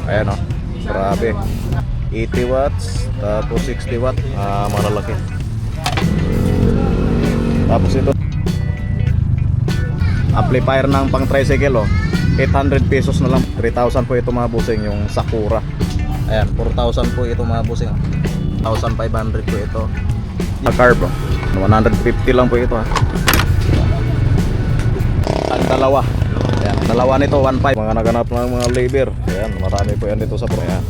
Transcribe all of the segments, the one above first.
Ayan o, grabe. 80 watts, tapos 60 watt, malalaki. Tapos ito, amplifier ng pang tricycle 800 pesos na lang. 3,000 po ito mga busing, yung Sakura. Ayan, 4,000 po ito mga busing. 1,500 po ito. Carb 150 lang po ito Ang dalawa. Ayan, dalawa nito 1.5. Mga naganap ng mga labor. Ayan, marami po yan dito sa pro. Ayan.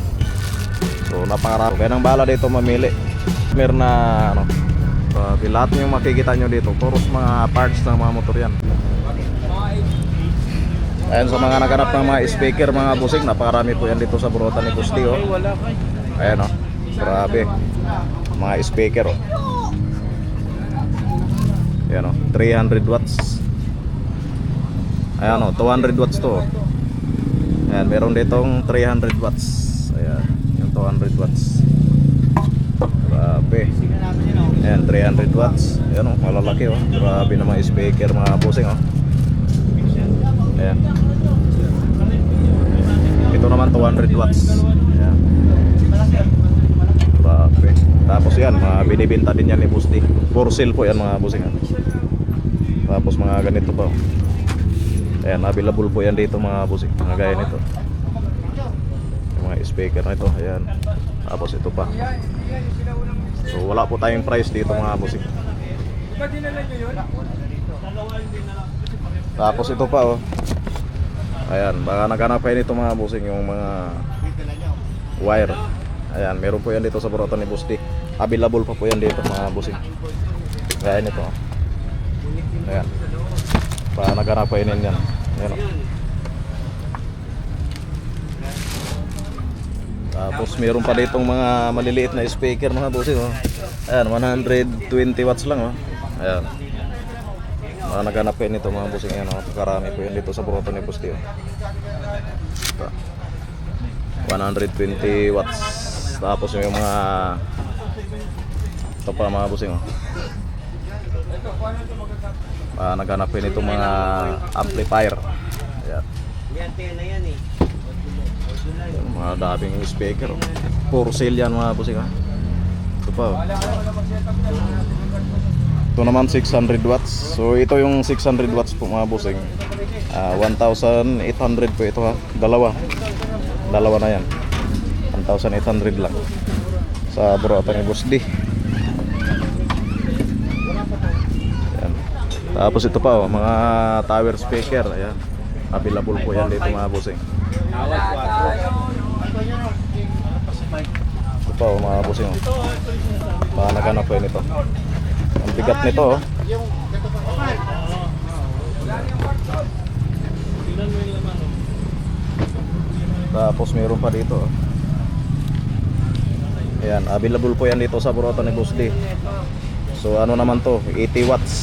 So napakarami. Kaya nang bala dito mamili. Meron na lahat yung makikita nyo dito, puros mga parts ng mga motor yan. Ayan, sa mga naganap ng mga speaker, mga busing, napakarami po yan dito sa burutan ni Busdi Ayan grabe. Mga speaker Ayan 300 watts. Ayan 200 watts to. Ayan, meron ditong 300 watts. Ayan, yung 200 watts. Grabe. Ayan, 300 watts. Ayan malalaki Grabe na mga speaker, mga busing Ayan. Ito naman 200 watts. Ayan. Grabe. Tapos yan, mga binibinta din yan ni Busdi. For sale po yan mga busing Tapos mga ganito pa Ayan, available po yan dito mga busing. Mga gaya nito, yung mga speaker na ito. Ayan. Tapos ito pa. So wala po tayong price dito mga busing. Tapos ito pa Ayan, baka naghanap kayo nito mga busing, yung mga wire. Ayan, meron po yan dito sa burutan ni Busdi. Available pa po yan dito mga busing. Kaya nito Ayan, baka naghanap kayo yan. Ayan Tapos meron pa ditong mga maliliit na speaker mga busing Ayan, 120 watts lang Ayan, naghanap kayo nito mga busing. Ayan, karami po yan dito sa burutan ni Busdi 120 watts. Tapos yung mga ito pa mga busing naghanap kayo nito mga amplifier. Ayan, mga daming speaker for sale yan mga busing Ito pa Ito naman 600 watts. So ito yung 600 watts po mga busing. 1,800 po ito Dalawa na yan. 1,800 lang sa burutan ni Busdi. Ayan. Tapos ito pa mga tower speaker. Ayan, available po yan dito mga busing. Ito pa mga busing baka naghanap po nito. Ang bigat nito Tapos meron pa dito Ayan, available po yan dito sa burutan ni Busdi. So ano naman to, 80 watts.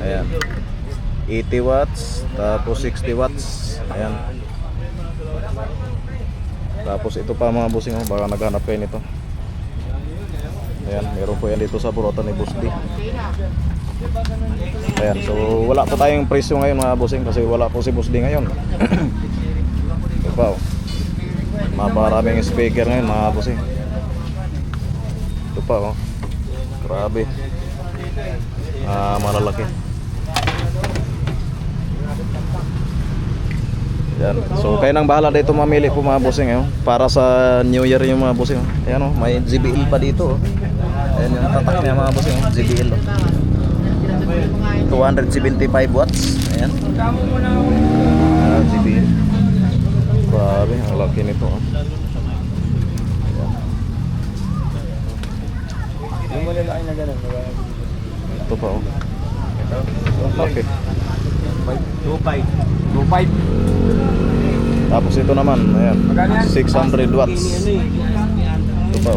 Ayan, 80 watts. Tapos 60 watts. Ayan. Tapos ito pa mga busing baka naghanap kayo nito. Ayan, meron po yan dito sa burutan ni Busdi. Ayan, so wala po tayong presyo ngayon mga busing, kasi wala po si Busdi ngayon. Ito pa maraming speaker ngayon mga busing. Ito pa grabe, malalaki. Ayan. So kayo nang bahala dito mamili po mga busing para sa New Year yung mga busing Ayan may JBL pa dito Ayan yung tatak niya mga busing JBL 275 watts. Ayan, JBL. Grabe, ang laki nito Yung malalaki na ganun. Ito pa okay. 2.5. Tapos ito naman, ayan, 600 watts. Ito pa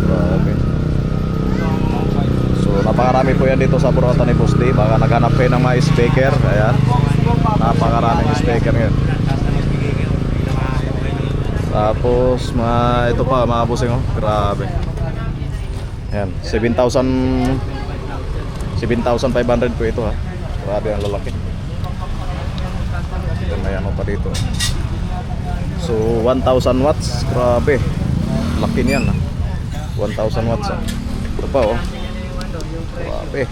grabe. So napakarami po yan dito sa burutan ni Busdi. Baka naghanap kayo ng mga speaker. Ayan, napakaraming speaker ngayon. Tapos ito pa mga busing grabe. Ayan, 7,500 po ito Grabe ang lalaki. Then may ano pa dito. So 1,000 watts. Grabe. Laki niyan 1,000 watts Ito pa Grabe.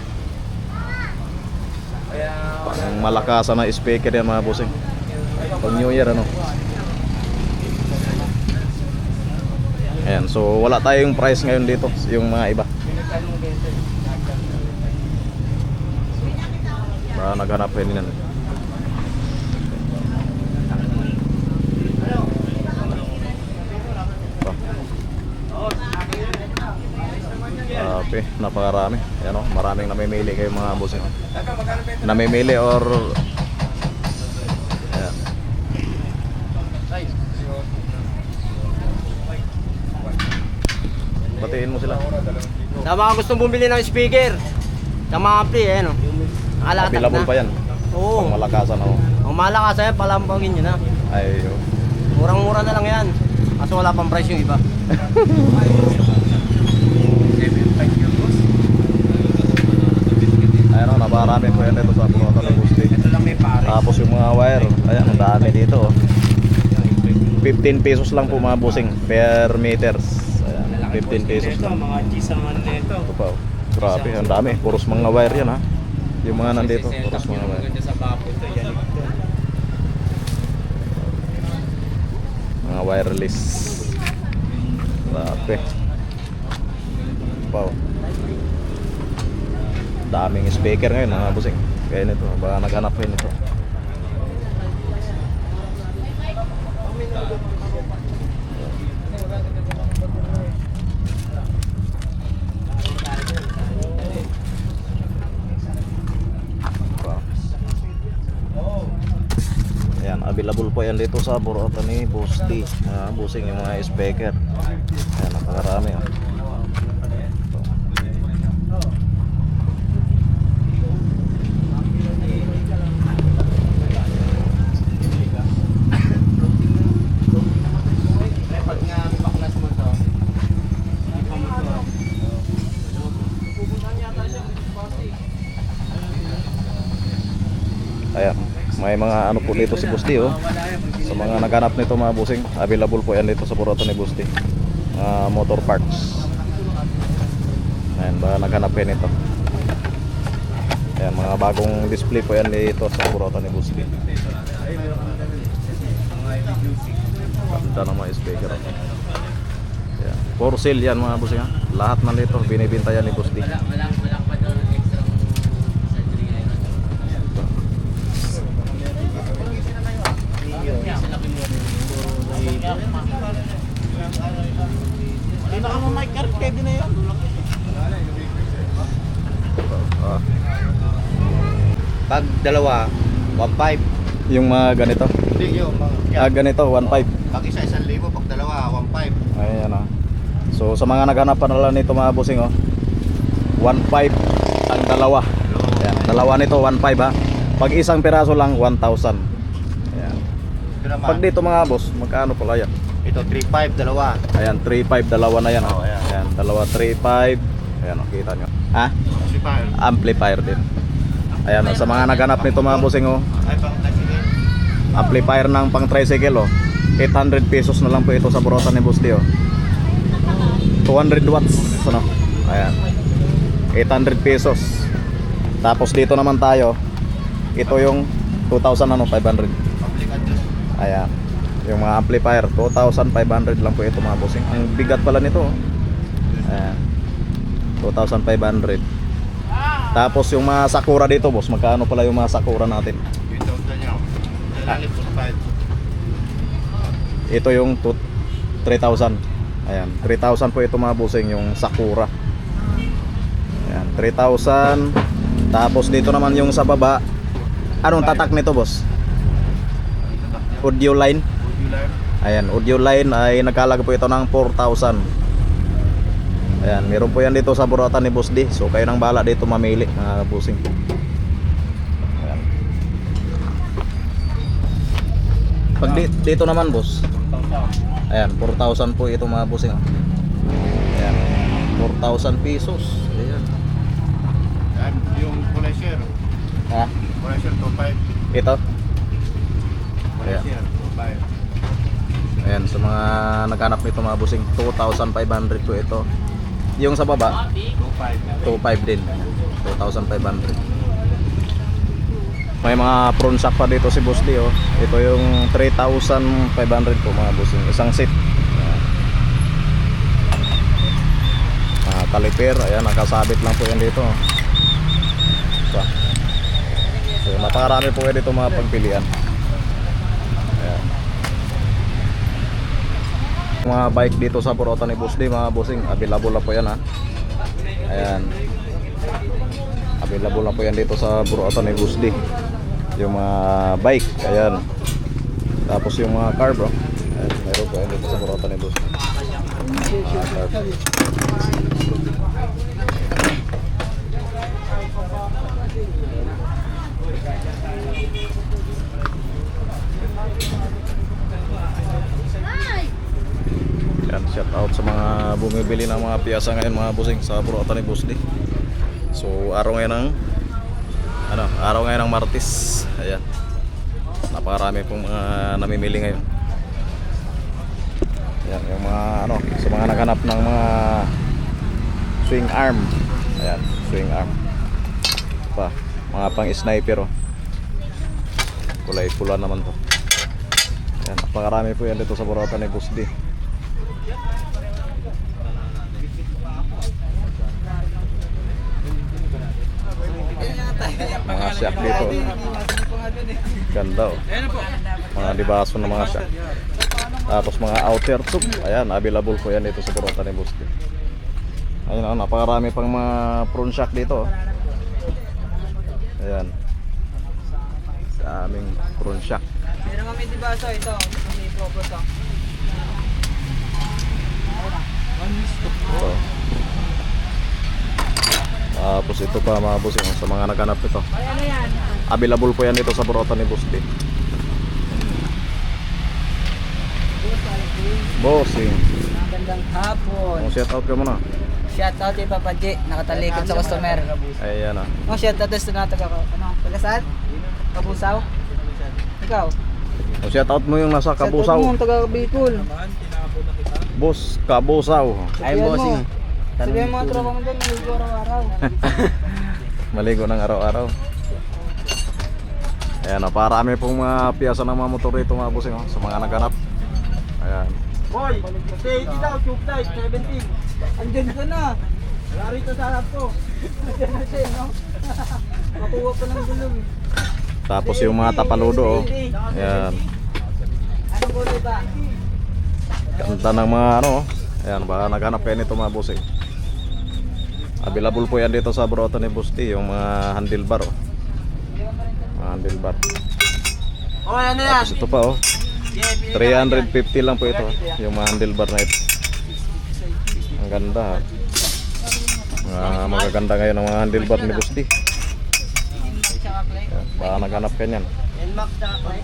Pang malakasan na speaker yan mga bossing. Pang New Year Ayan, so wala tayong price ngayon dito, yung mga iba. Naghanap rin yan. Napakarami. Ayan maraming namimili kayo mga bossing. Namimili or ayan. Batiin mo sila. Sa mga gustong bumili ng speaker, sa mga ampli, nakalatag Available na. pa yan. Oo. Pang malakasan Ang malakas palampagin nyo na. Ay, Murang-mura na lang yan. Kaso wala pang price yung iba. Ayan naparami po yan ito sa Punotan ng Busti. Tapos yung mga wire, ayan, ang dami dito 15 pesos lang po mga bossing per meters. 15 pesos lang. Mga chisaman nito. Ito pa Grabe, ang dami. Puros mga wire yan Yung mga nandito, puros mga wire. Mga wireless. Grabe. Wow. Daming speaker ngayon mga bossing. Kaya nito, baka naghanap kayo nito. Ayan, available po yan dito sa Burautan ni Busti. Busing yung mga speaker. Ayan, napakarami Ayan, may mga ano po dito si Busti Sa mga naghanap nito mga busing, available po yan dito sa Burautan ni Busti. Motor parts. Ayan, baka naghanap yan ito. Ayan, mga bagong display po yan dito sa Burautan ni Busti. Ganda ng mga speaker. Ayan, for sale yan mga busing Lahat na dito binibinta yan ni Busti. Hindi na ka mo mic card, pwede na yun. Pag dalawa, 1.5. Yung mga ganito. Hindi yung mga Ganito 1.5. pag isa 1,000, pag dalawa 1.5. Ayan So sa mga naghanap pa nila nito mga bossing 1.5 ang dalawa. Ayan, dalawa nito 1.5 Pag isang piraso lang 1,000. Ayan. Pag dito mga boss, magkano pala yan? Ito 3.5 dalawa. Ayan, 3.5 dalawa na yan. Ayan. Ayan, dalawa 3.5. Ayan, kita nyo. Amplifier din. Ayan, sa mga naghanap nito mga bossing Ay pang tricycle. amplifier ng pang tricycle 800 pesos na lang po ito sa Burautan ni Busti 200 watts Ayan, 800 pesos. Tapos dito naman tayo, ito yung 2,500. Ayan, yung mga amplifier 2,500 lang po ito mga bossing. Ang bigat pala nito Ayan, 2,500. Tapos yung mga Sakura dito boss, magkano pala yung mga Sakura natin? Ito yung 3,000. Ayan, 3,000 po ito mga bossing, yung Sakura. Ayan, 3,000. Tapos dito naman yung sa baba. Anong tatak nito boss? Audio line. Ayan, audio line ay nagkalaga po ito ng 4,000. Ayan, meron po yan dito sa Burautan ni Boss D. So kayo nang bahala dito mamili mga bossing. Ayan. Pag dito naman boss, ayan, 4,000 po ito mga bossing Ayan, 4,000 pesos. Ayan. Yung polisher. Ha? Polisher 2.5. Ito? Ayan. Ayan, sa mga naghanap nito mga bossing, 2,500 po ito. Yung sa baba, 2,500 din. 2,500. May mga prawn shack pa dito si Boss D, oh. Ito yung 3,500 po mga bossing, isang set. Kaliper, ayan, nakasabit lang po yan dito. So, napakarami po yan dito mga pagpilian. Ayan. Mga bike dito sa Burautan ni Boss D mga bossing, available na po yan, ha. Ayan, available na po yan dito sa Burautan ni Boss D, yung mga bike. Ayan, tapos yung mga car, bro, ayan, meron po yan dito sa Burautan ni Boss D. Car. Yan, shout out sa mga bumibili ng mga piyasa ngayon mga bossing sa Burautan ni Boss D. So araw ngayon ng araw ngayon ng Martes. Ayan, napakarami pong mga namimili ngayon. Ayan, yung mga sa mga naghanap ng mga swing arm. Ayan, swing arm pa, mga pang sniper, oh. Kulay pula naman to. Ayan, napakarami po yan dito sa Burautan ni Boss D. Mga shack dito, ganda, oh. Mga libaso ng mga shack. Tapos mga outer tube, ayan, available po yan dito sa Burautan ni Boss D. Ayun, oh, napakarami pang mga prawn shack dito, oh. Ayan, sa aming prawn shack. Meron kami dibaso ito, may propos, oh. Ito. Tapos ito pa mga bossing, sa mga naghanap ito, Ay, ano yan? available po yan dito sa Burautan ni Boss D. Bossing, Magandang hapon. shout out ka muna. Shout out kay Papa J, nakatalikod sa customer. Ayan, ah. Oh, shout out sa na taga taga saan? Kabusaw? Ikaw? Shout out mo yung nasa Kabusaw. Shout out mo taga Bicol. Boss Kabusaw. Ay, bossing. Sabihan mo mga tropa mo doon, maligo araw-araw. Maligo ng araw-araw. Ayan, parami pong mga piyasa ng mga motor dito mga bossing, oh, sa mga naghanap. Ayan. Boy, 80 daw, tube type, 17. Andyan ka na. Wala rito sa harap ko. Andyan na siya, no? Makuha pa ng gulong. Tapos yung mga tapaludo, oh. Ayan. Anong kulay ba? Kanta ng mga oh. Ayan, baka naghanap kayo nito mga bossing. Available po yan dito sa Burautan ni Boss D, yung mga handlebar, oh. Mga handlebar. Oh, ano yan? Tapos ito pa, oh. 350 lang po ito, yung mga handlebar na ito. Ang ganda, ha. Magaganda ngayon ang mga handlebar ni Boss D. Ayan, baka naghanap ka niyan. Nmax tsaka play.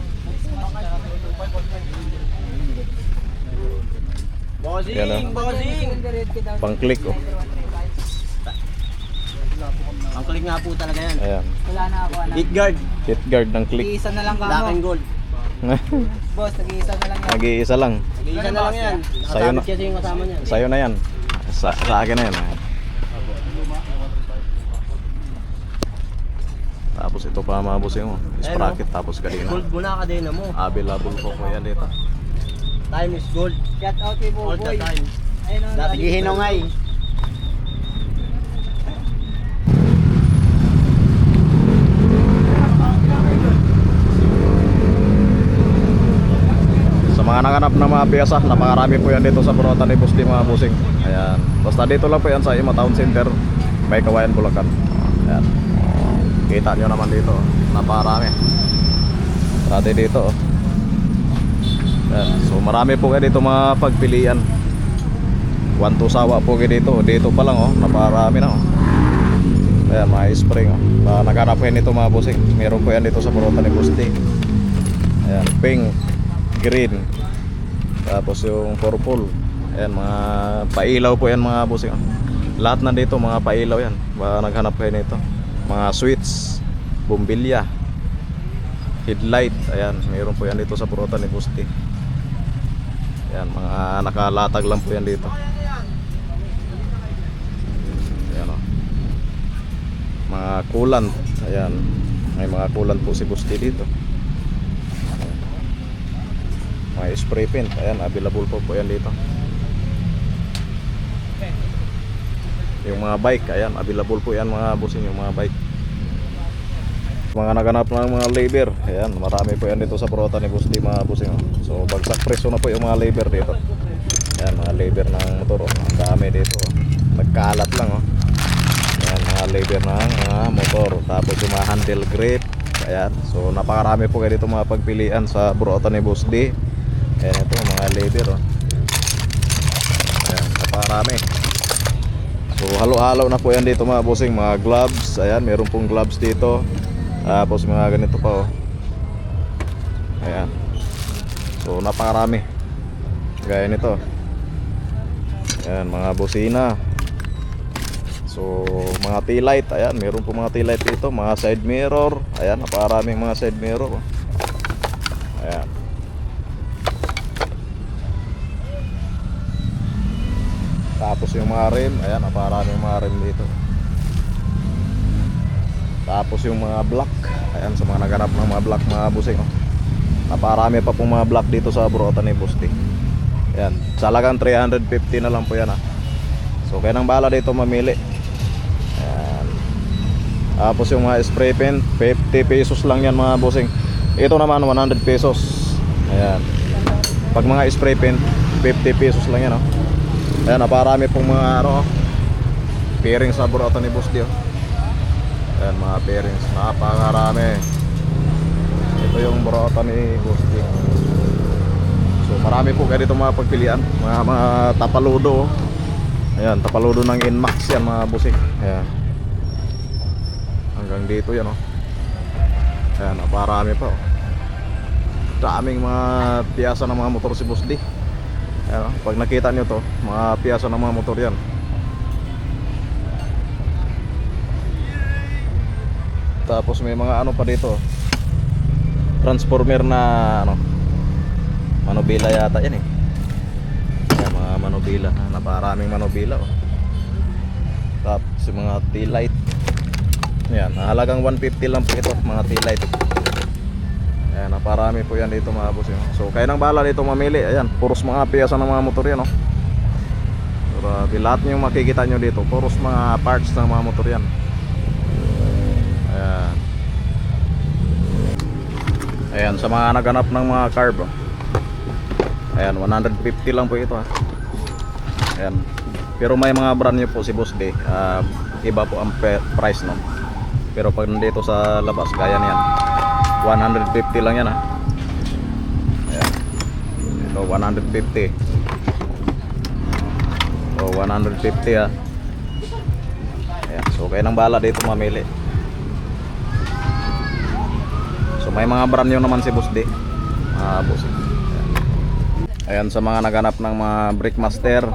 Yan, oh. Bossing! Pang click, oh. Ang click nga po talaga yan. Ayan, Wala na ako, ano? Hit guard, hit guard ng click. Nag-iisa na lang black and kamo. gold. Boss, nag-iisa na lang yan. Nag-iisa lang. Nag-iisa na lang yan. Sa'yo na. Nakasabit kasi yung kasama niyan. Sa'yo na yan. Sa akin na yan. Tapos ito pa mga bossing mo. Sprocket tapos kadena. Gold muna kadena mo. Available po po yan dito. Time is gold. Shout out kay All the Boboy. time. Ayun, oh, Dati gihinongay. Sa mga nanganap na mga piyasa, napakarami po yan dito sa Burautan ni Boss D mga bossing. Ayan. Basta dito lang po yan sa Ima Town Center, may Kawayan, Bulacan. Ayan. Kita nyo naman dito, napakarami. Dati dito, oh. Ayan. So marami po kayo dito mga pagpilian. 1-2 sawa po kayo dito. Dito pa lang, oh, napakarami na, oh. Ayan, mga spring, oh. Naghanap po yan dito mga bossing. Meron po yan dito sa Burautan ni Boss D. Ayan, pink, green, tapos yung purple. Ayan, mga pailaw po yan mga bossing, oh. Lahat na dito mga pailaw yan. Baka naghanap kayo nito. Mga switch, bumbilya. headlight. Ayan, mayroon po yan dito sa Burotan ni Busti. Ayan, mga nakalatag lang po yan dito. Ayan o. Mga coolant. Ayan, may mga coolant po si Busti dito. Mga spray paint. Ayan, available po yan dito. Yung mga bike, ayan, available po yan mga bossing, yung mga bike. Mga naganap ng mga labor, ayan, marami po yan dito sa Burotan ni Busti mga bossing. So bagsak preso na po yung mga labor dito. Ayan, mga labor ng motor, ang dami dito. Nagkalat lang oh. Ayan, mga labor ng mga motor. Tapos yung mga handle grip. Ayan, so napakarami po kayo dito mga pagpilian sa Burotan ni Busti. Ayan, ito mga labor oh. Ayan, napakarami. So halo-halo na po yan dito mga bossing, mga gloves. Ayan, meron pong gloves dito. Tapos mga ganito pa oh. Ayan. So napakarami. Gaya nito. Ayan, mga busina. So mga tail light, ayan, meron po mga tail light dito, mga side mirror. Ayan, napakaraming mga side mirror oh. Ayan. Tapos yung mga rim, ayan, napakaraming mga rim dito. Tapos yung mga block, ayan, sa mga naganap ng mga block mga busing oh. Naparami pa pong mga block dito sa Burotan ni Busti. Ayan, salagang 350 na lang po yan ah. So kaya nang bala dito mamili. Ayan. Tapos yung mga spray paint, 50 pesos lang yan mga busing. Ito naman 100 pesos. Ayan. Pag mga spray paint, 50 pesos lang yan oh. Ayan, naparami pong mga ano, bearing sa Burotan ni Busti oh. Ayan, mga bearings, napakarami. Ito yung Burotan ni Busti. So marami po kayo dito mga pagpilian. Mga tapaludo. Ayan, tapaludo ng Inmax yan mga busik. Ayan. Hanggang dito yan oh. Ayan, napakarami pa oh. Daming mga piyasa ng mga motor si Busti. Ayan oh, pag nakita nyo to, mga piyasa ng mga motor yan. Tapos may mga ano pa dito, transformer na ano, manubila yata yan eh. Ayan, mga manubila, naparaming manubila oh. Tapos yung mga tail light. Ayan, halagang 150 lang po ito, mga tail light. Ayan, naparami po yan dito mga boss. So kayo nang bahala dito mamili. Ayan, puros mga piyasa ng mga motor yan oh. Grabe, lahat yung makikita nyo dito, puros mga parts ng mga motor yan. Ayan. Ayan, sa mga naganap ng mga carb oh. Ayan, 150 lang po ito ha. Ayan. Pero may mga brand nyo po si Boss D, iba po ang price no. Pero pag nandito sa labas, kaya niyan 150 lang yan ha. Ayan. Ito 150. So 150 ha. Ayan, so kayo nang bahala dito mamili. So may mga brand nyo naman si Boss D. Boss. Ayan, sa mga naganap ng mga Brickmaster.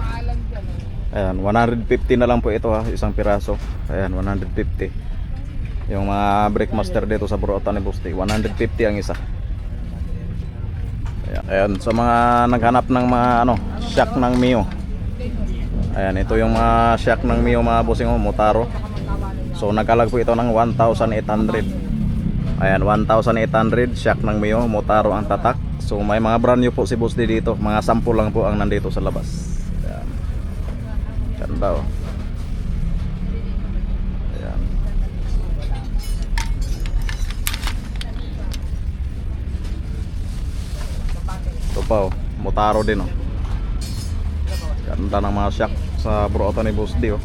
Ayan, 150 na lang po ito ha, isang piraso. Ayan, 150. Yung mga Brickmaster dito sa Burotan ni Boss D, 150 ang isa. Ayan, sa mga naghanap ng mga ano, shock ng Mio. Ayan, ito yung mga shock ng Mio mga bossing oh, Motaro. So nagkalag po ito ng 1,800. Ayan, 1,800 shock ng Mio, Motaro ang tatak. So may mga brand new po si Boss D dito. Mga sample lang po ang nandito sa labas. Ayan. Ganda oh. Ayan. Ito pa oh, Motaro din oh. Ganda ng mga shock sa Burotan ni Boss D oh.